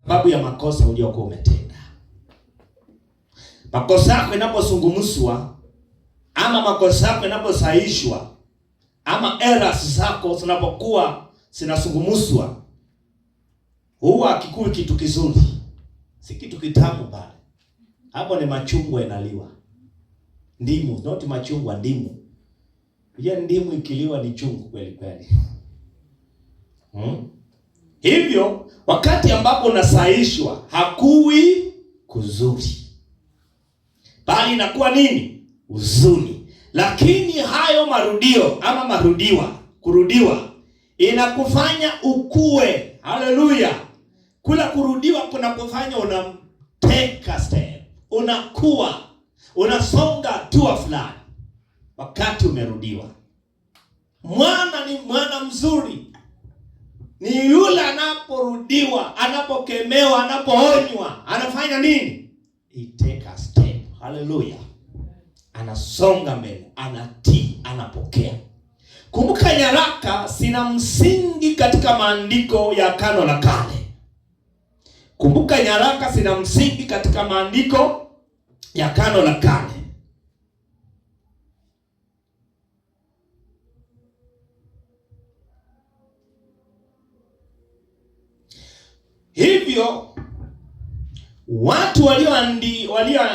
sababu ya makosa uliyokuwa umetenda. Makosa yako yanapozungumzwa, ama makosa yako yanaposahihishwa, ama errors zako zinapokuwa zinazungumzwa, huwa hakikui kitu kizuri. Si kitu kitamu bali. Hapo ni machungwa yanaliwa. Ndimu, not machungwa, ndimu. Unajua ndimu ikiliwa ni chungu kweli kweli. Hivyo wakati ambapo unasahihishwa hakui kuzuri, bali inakuwa nini? Huzuni. Lakini hayo marudio ama kurudiwa inakufanya ukue. Haleluya. Kula kurudiwa kunakufanya una take a step, unakuwa, unasonga hatua fulani wakati umerudiwa. Mwana ni mwana mzuri ni yule anaporudiwa, anapokemewa, anapoonywa, anafanya nini? He take a step. Haleluya. Anasonga mbele, anatii, anapokea. Kumbuka nyaraka sina msingi katika maandiko ya Agano la Kale. Kumbuka nyaraka sina msingi katika maandiko ya Agano la Kale. Hivyo watu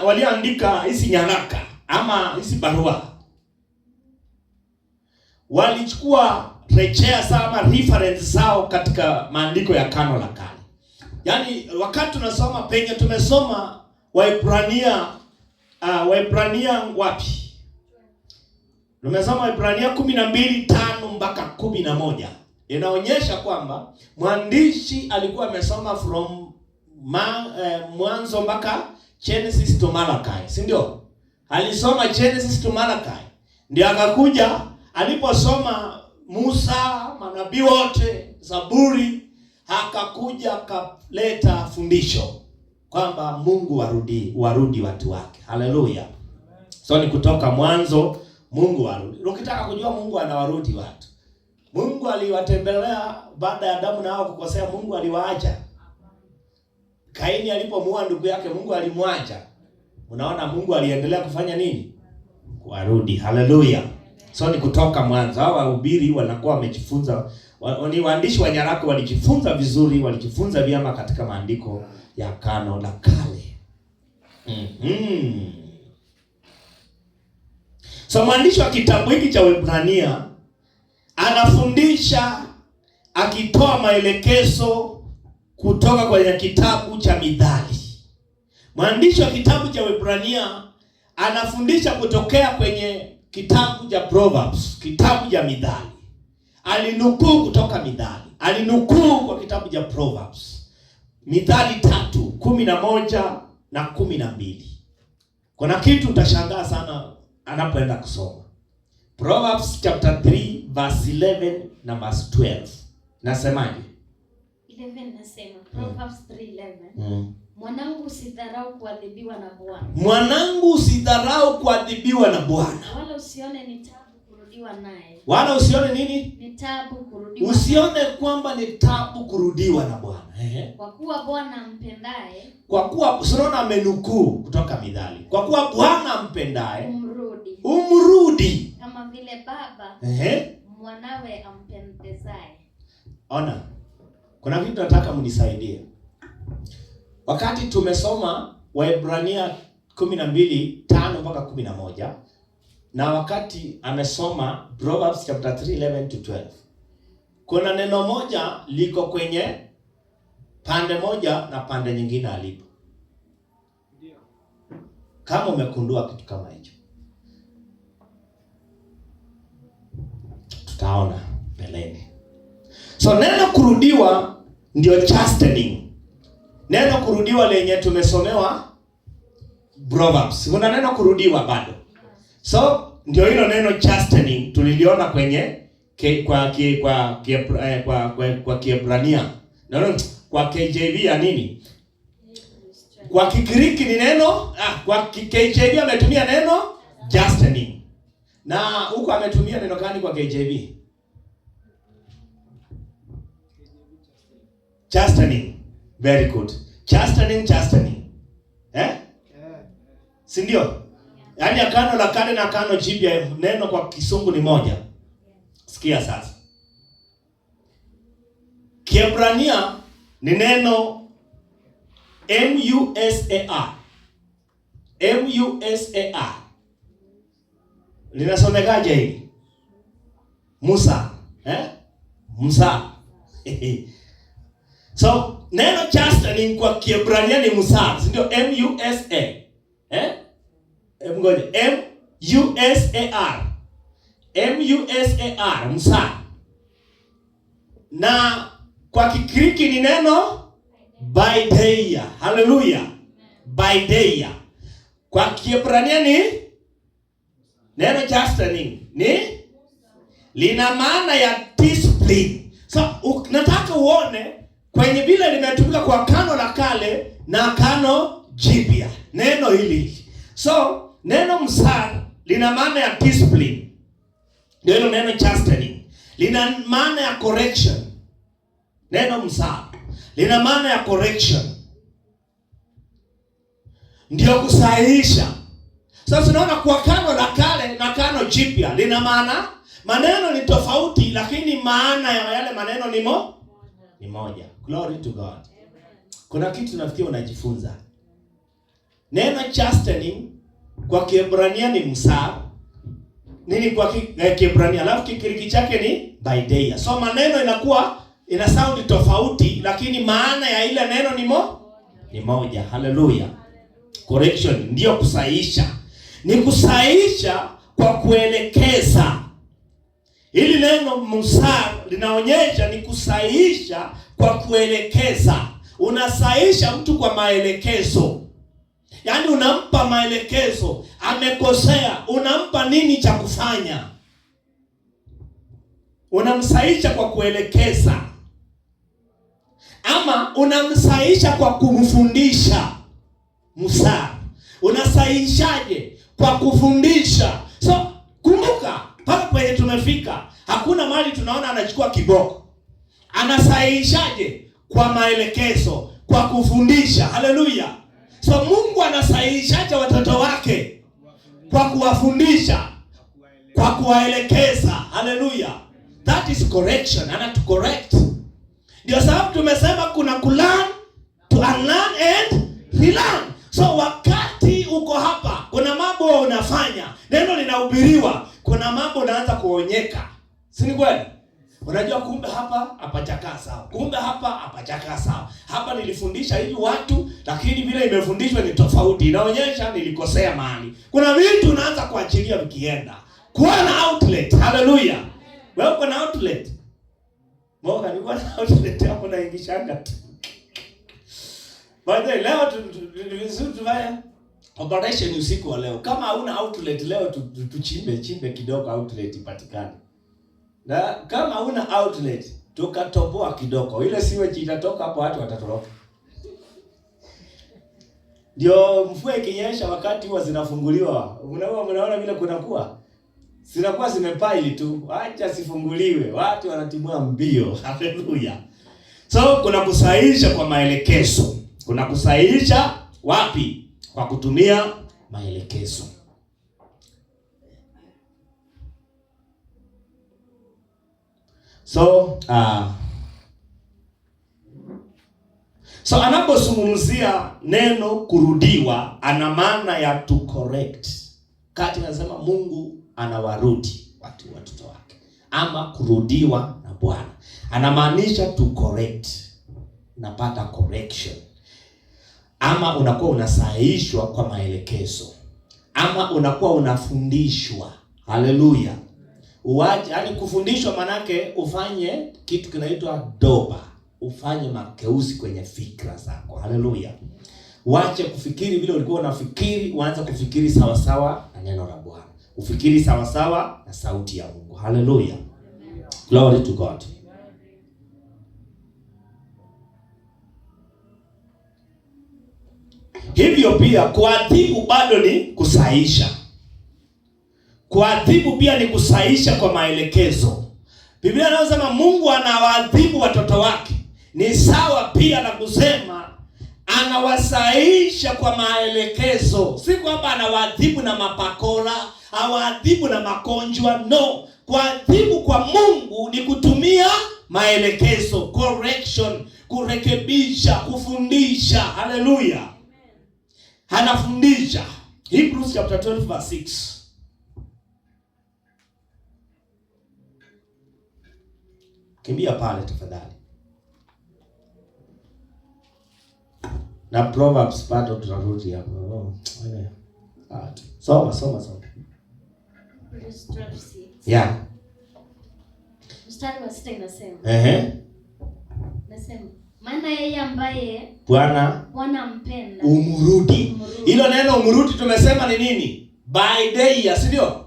walioandika hizi nyaraka ama hizi barua walichukua rejea sama reference zao katika maandiko ya Agano la Kale. Yaani wakati tunasoma penye tumesoma Waebrania wapi? Tumesoma Waebrania 12:5 mpaka 11. Inaonyesha kwamba mwandishi alikuwa amesoma from mwanzo mpaka Genesis to Malachi, si ndio? Alisoma Genesis to Malachi. Ndio akakuja aliposoma Musa, manabii wote, Zaburi, akakuja akaleta fundisho kwamba Mungu warudi watu wake. Haleluya. So ni kutoka mwanzo Mungu warudi. Ukitaka kujua Mungu anawarudi watu, Mungu aliwatembelea baada ya Adamu na Hawa kukosea, Mungu aliwaacha. Kaini alipomuua ndugu yake, Mungu alimwacha. Unaona Mungu aliendelea kufanya nini? Kuwarudi. Haleluya. So ni kutoka mwanzo. Hao wahubiri wanakuwa wamejifunza, ni waandishi wa nyaraka walijifunza vizuri, walijifunza vyema katika maandiko ya Agano la Kale. So mwandishi wa kitabu hiki cha Waebrania anafundisha akitoa maelekezo kutoka kwenye kitabu cha Mithali. Mwandishi wa kitabu cha Waebrania anafundisha kutokea kwenye kitabu cha Proverbs, kitabu cha Mithali. Alinukuu kutoka Mithali, alinukuu kwa kitabu cha Proverbs. Mithali 3:11 na 12. Kuna kitu utashangaa sana anapoenda kusoma. Proverbs chapter 3 verse 11 na verse 12. Nasemaje? 11 nasema Proverbs 3:11. Mwanangu usidharau kuadhibiwa na Bwana. Mwanangu usidharau kuadhibiwa na Bwana. Wala usione ni taabu kurudiwa naye. Wala usione nini? Ni taabu kurudiwa. Usione kwamba ni taabu kurudiwa na Bwana. Kwa kuwa Bwana ampendaye. Kwa kuwa usiona amenukuu kutoka Mithali. Kwa kuwa Bwana ampendaye umrudi. Kama vile baba mwanawe ampendezaye. Ona. Kuna kitu nataka mnisaidie. Wakati tumesoma Waebrania 12:5 mpaka 11 na wakati amesoma Proverbs chapter 3:11 to 12. Kuna neno moja liko kwenye pande moja na pande nyingine alipo. Ndio. Kama umekundua kitu kama hicho, tutaona mbeleni. So neno kurudiwa ndio chastening. Neno kurudiwa lenye tumesomewa Proverbs. Kuna neno kurudiwa bado. So ndio hilo neno chastening tuliliona kwenye kwa Kiebrania. Kwa KJV ya nini? Kwa Kigiriki ni neno kwa KJV ametumia neno chastening. Na huko ametumia neno gani kwa KJV? Chastening. Very good. Chastening. Si ndio? Yaani Agano la Kale na Agano Jipya neno kwa Kisungu ni moja. Sikia sasa. Kiebrania ni neno musar. musar. Linasomekaje hili? Musa. Musa. So, neno chastening kwa Kiebrania ni musar, si ndio? musa. Ngoja. musar. Musar. Na kwa Kigiriki ni neno paideia. Haleluya. Paideia. Kwa Kiebrania ni neno chastening ni lina maana ya discipline. So nataka uone kwenye vile limetumika kwa Agano la Kale na Agano Jipya neno hili. So neno msar lina maana ya discipline. Ndio neno chastening lina maana ya correction. Neno msar lina maana ya correction, ndio kusahihisha. Sasa tunaona kwa Agano la Kale na Agano Jipya lina maana, maneno ni tofauti, lakini maana ya yale maneno ni moja. Glory to God. Kuna kitu nafikiri unajifunza. Neno chastening kwa Kiebrania ni musar. Nini kwa Kiebrania? Alafu Kigiriki chake ni paideia. So maneno ina sound tofauti, lakini maana ya ile neno ni moja. Haleluya. Correction ndio kusahihisha. Ni kusahihisha kwa kuelekeza. Hili neno musar linaonyesha ni kusahihisha kwa kuelekeza. Unasahihisha mtu kwa maelekezo. Yaani unampa maelekezo, amekosea, unampa nini cha kufanya. Unamsahihisha kwa kuelekeza. Ama unamsahihisha kwa kumfundisha. Musar. Unasahihishaje? Kwa kufundisha. So kumbuka mpaka kwenye tumefika, hakuna mahali tunaona anachukua kiboko. Anasahihishaje? Kwa maelekezo, kwa kufundisha. Haleluya. So Mungu anasahihishaje watoto wake? Kwa kuwafundisha, kwa kuwaelekeza. Haleluya. That is correction. Ana to correct. Ndio sababu tumesema kuna kulearn, to unlearn and relearn. So wakati uko hapa, kuna mambo unafanya, neno linahubiriwa, kuna mambo unaanza kuonyeka. Si ni kweli? Unajua kumbe hapa hapajakaa sawa. Kumbe hapa hapajakaa sawa. Hapa nilifundisha hivi watu, lakini vile imefundishwa ni tofauti. Inaonyesha nilikosea mahali. Kuna vitu unaanza kuachilia vikienda. Kuwa na outlet. Haleluya. Wewe uko na outlet. Mbona nilikuwa na outlet hapo naingishanga tu. By the way, leo tufanye operation usiku wa leo. Kama hauna outlet leo tuchimbe kidogo outlet ipatikane. Na kama hauna outlet tukatoboa kidogo. Ile siwe itatoka hapo watu watatoroka. Ndio mvua ikinyesha wakati huwa zinafunguliwa. Unaona vile kunakuwa. Zinakuwa zimepaili tu. Acha sifunguliwe. Watu wanatimua mbio. Haleluya. So kuna kusahihisha kwa maelekezo. Kuna kusahihisha wapi? Kwa kutumia maelekezo. So anapozungumzia neno kurudiwa, ana maana ya to correct. Kati anasema Mungu anawarudi watoto wake, ama kurudiwa na Bwana. Anamaanisha to correct. Unapata correction. Ama unakuwa unasahihishwa kwa maelekezo. Ama unakuwa unafundishwa. Haleluya. Uache, yani kufundishwa manake ufanye kitu kinaitwa doba. Ufanye makeuzi kwenye fikra zako. Haleluya. Uache kufikiri vile ulikuwa unafikiri, uanze kufikiri sawa sawa na neno la Bwana. Ufikiri sawa sawa na sauti ya Mungu. Haleluya. Glory to God. Hivyo pia kuadhibu bado ni kusahihisha. Kuadhibu pia ni kusahihisha kwa maelekezo. Biblia inasema Mungu anawaadhibu watoto wake ni sawa pia na kusema anawasaisha kwa maelekezo. Si kwamba anawaadhibu na mapakora, awaadhibu na magonjwa. No, kuadhibu kwa Mungu ni kutumia maelekezo, correction, kurekebisha, kufundisha. Haleluya. Anafundisha. Hebrews chapter 12 verse 6. Kimbia pale tafadhali. Na Proverbs bado tunarudi hapo. Soma. Hebrews 12:6. Yeah. Mstari wa 6 inasema. Nasema, maana yeye ambaye Bwana mpenda umrudi. Hilo neno umrudi tumesema ni nini? By day, si ndio? Yeah.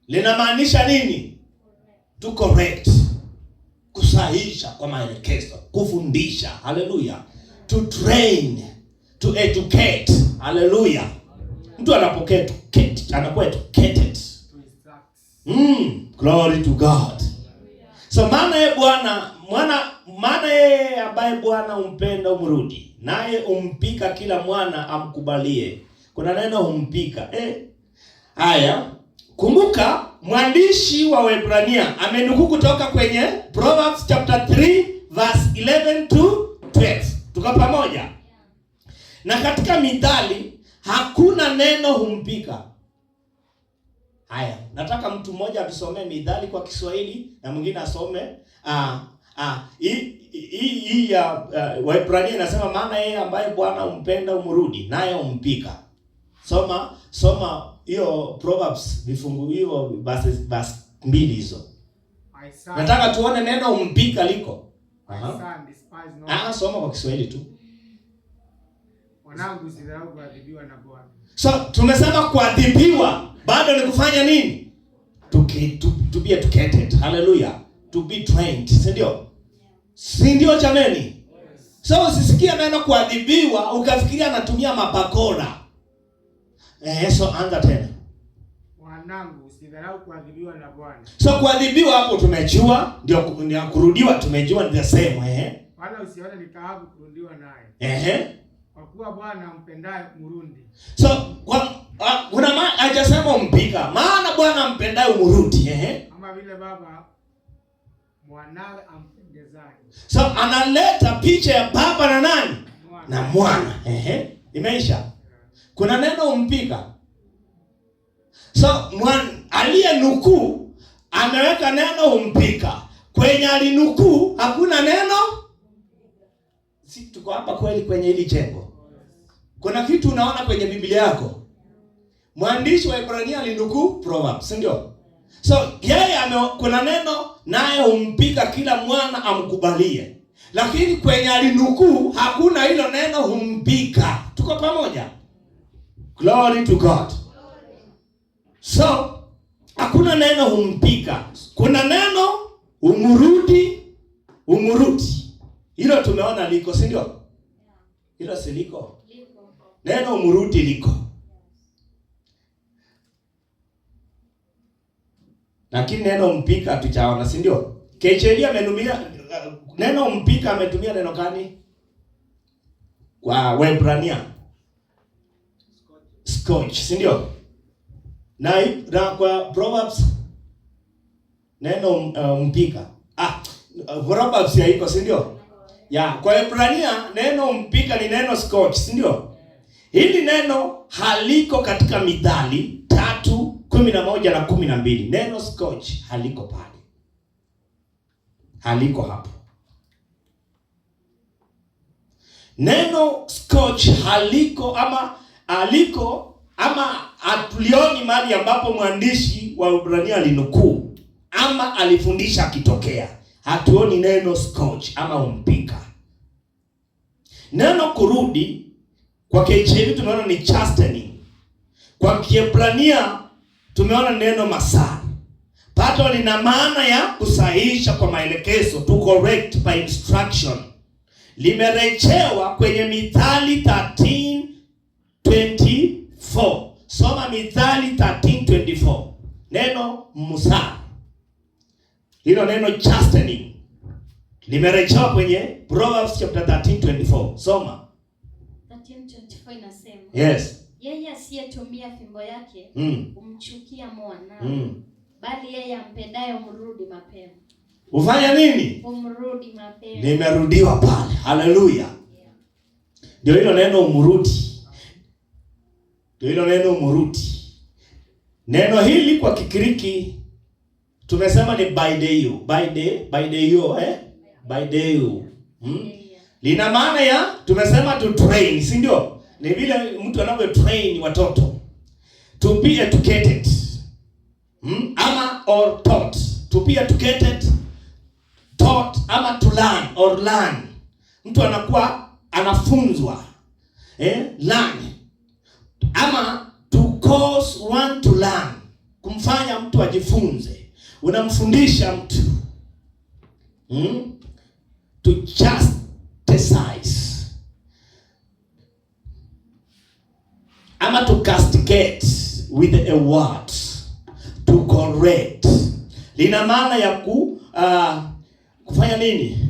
Linamaanisha nini? To correct. Kusahisha kwa maelekezo, kufundisha. Haleluya. To train, to educate. Haleluya. Mtu anapokea anakuwa educated. Glory to God. So maana yeye ambaye Bwana umpenda umrudi, naye umpika kila mwana amkubalie. Kuna neno umpika. Haya, kumbuka mwandishi wa Waebrania amenukuu kutoka kwenye Proverbs chapter 3 verse 11 to 12. Tuko pamoja? Na katika Mithali hakuna neno humpika. Haya, nataka mtu mmoja atusomee Mithali kwa Kiswahili na mwingine asome hii ya Waebrania inasema maana yeye ambaye Bwana umpenda umrudi naye umpika. Soma hiyo Proverbs vifungu hiyo verse 2 hizo. Nataka tuone neno umpika liko. Soma kwa Kiswahili tu. Wanangu usidharau kuadhibiwa na Bwana. So tumesema kuadhibiwa bado ni kufanya nini? To be educated. Hallelujah. To be trained. Si ndio jameni? Yes. So usisikie neno kuadhibiwa ukafikiria anatumia mapakora. So anza tena. Wanangu usidharau kuadhibiwa na Bwana. So kuadhibiwa hapo tumejua ndio kurudiwa tumejua ni the same. Wala usione ni taabu kurudiwa naye. Kwa kuwa Bwana ampendaye umrudi. So kuna hajasema umpika. Maana Bwana ampendaye umrudi. Kama vile baba mwanawe ampendezaye. So analeta picha ya baba na nani? Na mwana. Imeisha. Kuna neno umpika. So aliyenukuu ameweka neno umpika. Kwenye alinukuu hakuna neno. Si tuko hapa kweli kwenye hili jengo. Kuna kitu unaona kwenye Biblia yako. Mwandishi wa Waebrania alinukuu Proverbs, ndio? So yeye kuna neno naye umpika kila mwana amkubalie. Lakini kwenye alinukuu hakuna hilo neno humpika. Tuko pamoja? Glory to God. So hakuna neno humpika. Kuna neno umrudi. Hilo tumeona liko, si ndio? Hilo si liko. Neno umrudi liko. Lakini neno mpika hatujaona, si ndio? KJV amenumia neno mpika ametumia neno gani? Kwa Waebrania. Scotch, si ndio? Na kwa Proverbs neno mpika. Proverbs haiko, si ndio? Kwa Waebrania neno mpika ni neno Scotch, si ndio? Hili neno haliko katika Mithali 3:11 na 12. Neno Scotch haliko pale. Haliko hapo. Neno Scotch haliko ama atulioni mahali ambapo mwandishi wa Waebrania alinukuu ama alifundisha akitokea. Hatuoni neno Scotch ama umpika. Neno kurudi kwa KJV tumeona ni chastening. Kwa Kiebrania tumeona neno masar. Pato lina maana ya kusahihisha kwa maelekezo, to correct by instruction. Limerejewa kwenye Mithali 13:24. Soma Mithali 13:24. Neno musar. Hilo neno chastening Limerejewa kwenye Proverbs chapter 13:24. Soma. 13:24 inasema. Yes. Yeye asiyetumia fimbo yake humchukia mwana. Bali yeye ampendaye humrudi mapema. Ufanya nini? Humrudi mapema. Nimerudiwa pale. Haleluya. Ndio hilo neno umrudi. Ndio hilo neno umrudi. Neno hili kwa Kigiriki tumesema ni baideo. Baideo. Lina maana ya tumesema to train, si ndio? Ni vile mtu anavyo train watoto. To be educated. Ama or taught. To be educated, taught ama to learn or learn. Mtu anakuwa anafunzwa. Learn. Ama to cause one to learn. Kumfanya mtu ajifunze. Unamfundisha mtu. To chastise. Ama to castigate with a word. To correct. Lina maana ya kufanya nini?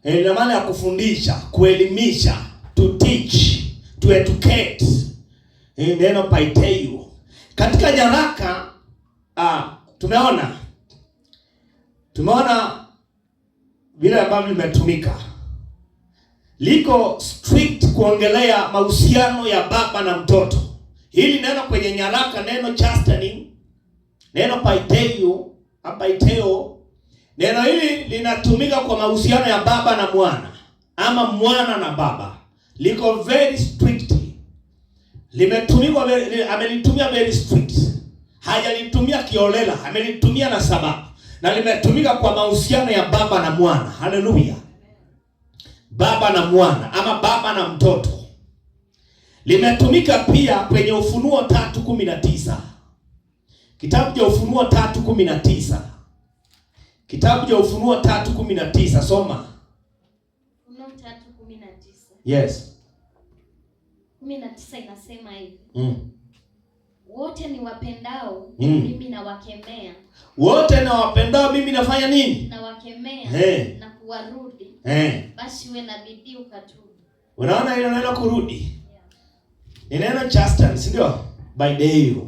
Lina maana ya kufundisha, kuelimisha, to teach, to educate. Neno paiteo. Katika nyaraka tumeona vile ambavyo limetumika. Liko strict kuongelea mahusiano ya baba na mtoto. Hili neno kwenye nyaraka, neno chastening, neno paiteo, neno hili linatumika kwa mahusiano ya baba na mwana ama mwana na baba. Liko very strict. Amelitumia very strict. Hajalitumia kiolela, amelitumia na sababu. Na limetumika kwa mahusiano ya baba na mwana. Haleluya. Baba na mwana ama baba na mtoto. Limetumika pia kwenye Ufunuo 3:19. Kitabu cha Ufunuo 3:19. Kitabu cha Ufunuo 3:19. Soma. Ufunuo 3:19. Yes. 19 inasema hivi. Wote ni wapendao mimi na wakemea. Wote na wapendao mimi nafanya nini? Na wakemea na kuwarudi. Basi uwe na bidii ukatubu. Unaona hilo neno kurudi? Ni neno chasten, si ndio? Baideo.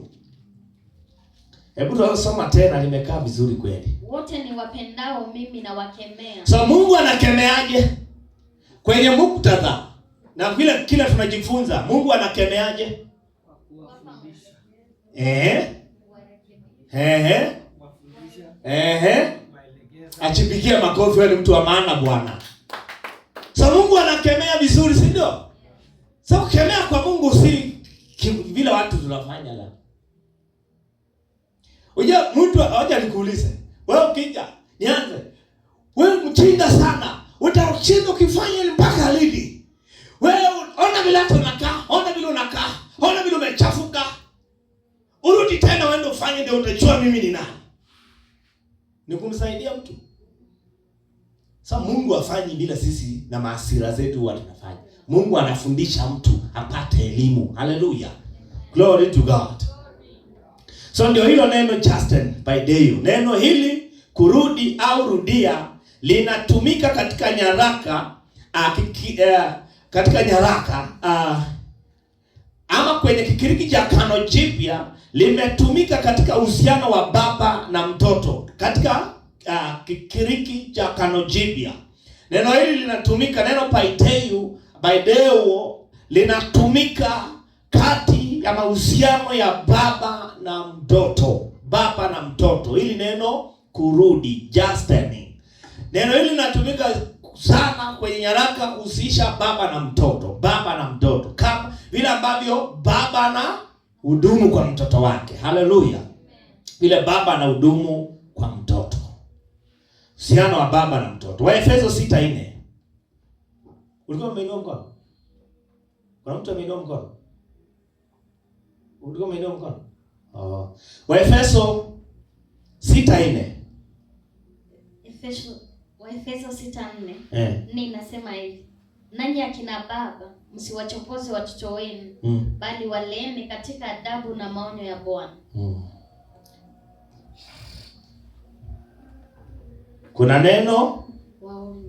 Hebu tusome tena, limekaa vizuri kweli. Wote ni wapendao mimi na wakemea. So Mungu anakemeaje? Kwenye muktadha na vile kila tunajifunza, Mungu anakemeaje? Achipigie makofi, wewe ni mtu wa maana Bwana. So Mungu anakemea vizuri, si ndio? So kukemea kwa Mungu si vile watu tunafanya la. Unajua mtu hoja nikuulize. Wewe ukija, nianze. Wewe mchinga sana. Utashinda ukifanya mpaka lini? Wewe ona vile unakaa, ona vile unakaa, ona vile umechafuka. Urudi tena uende ufanye ndio utajua mimi ni nani. Ni kumsaidia mtu. Sasa Mungu afanyi bila sisi na maasira zetu watu tunafanya. Mungu anafundisha mtu apate elimu. Hallelujah. Glory to God. So ndio hilo neno chasten by day. Neno hili kurudi au rudia linatumika katika nyaraka ama kwenye Kigiriki cha Agano Jipya limetumika katika uhusiano wa baba na mtoto. Katika Kigiriki cha Agano Jipya neno hili linatumika, neno baideo linatumika kati ya mahusiano ya baba na mtoto. Baba na mtoto. Hili neno kurudi, chastening. Neno hili linatumika sana kwenye nyaraka kuhusisha baba na mtoto. Baba na mtoto. Kama vile ambavyo baba na hudumu kwa mtoto wake. Haleluya. Vile baba na hudumu kwa mtoto. Uhusiano wa baba na mtoto. Waefeso 6:4. Ulikuwa umeinua mkono? Kuna mtu ameinua mkono? Ulikuwa umeinua mkono? Waefeso 6:4. Waefeso 6:4. Ni inasema hivi. Nanyi akina baba msiwachokoze watoto wenu, bali waleeni katika adabu na maonyo ya Bwana. Kuna neno waonye.